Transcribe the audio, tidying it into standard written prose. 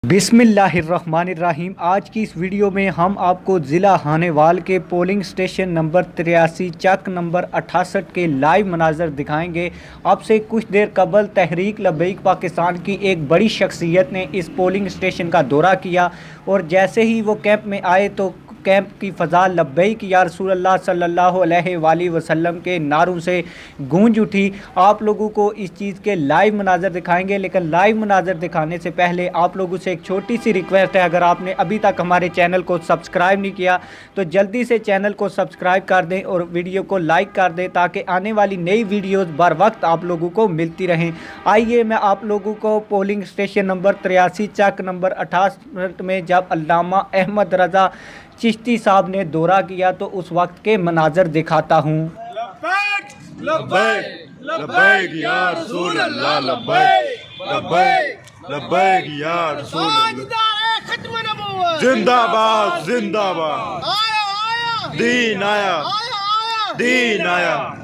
बिस्मिल्लाहिर्रहमानिर्रहीम। आज की इस वीडियो में हम आपको ज़िला हानेवाल के पोलिंग स्टेशन नंबर 83 चक नंबर 68 के लाइव मनाजर दिखाएंगे। आपसे कुछ देर कबल तहरीक लब्बैक पाकिस्तान की एक बड़ी शख्सियत ने इस पोलिंग स्टेशन का दौरा किया और जैसे ही वो कैंप में आए तो कैंप की फ़ज़ा लब्बैक या रसूलल्लाह सल्लल्लाहु अलैहि वसल्लम के नारों से गूंज उठी। आप लोगों को इस चीज़ के लाइव मनाजर दिखाएंगे, लेकिन लाइव मनाजर दिखाने से पहले आप लोगों से एक छोटी सी रिक्वेस्ट है। अगर आपने अभी तक हमारे चैनल को सब्सक्राइब नहीं किया तो जल्दी से चैनल को सब्सक्राइब कर दें और वीडियो को लाइक कर दें ताकि आने वाली नई वीडियोज़ बर वक्त आप लोगों को मिलती रहें। आइए मैं आप लोगों को पोलिंग स्टेशन नंबर 83 चक नंबर 68 में जब अल्लामा अहमद रज़ा चिश्ती साहब ने दौरा किया तो उस वक्त के मनाजर दिखाता हूँ। लब्बैक लब्बैक लब्बैक या रसूल अल्लाह, लब्बैक लब्बैक लब्बैक या रसूल अल्लाह। जिंदाबाद जिंदाबाद, दीन आया दीन आया।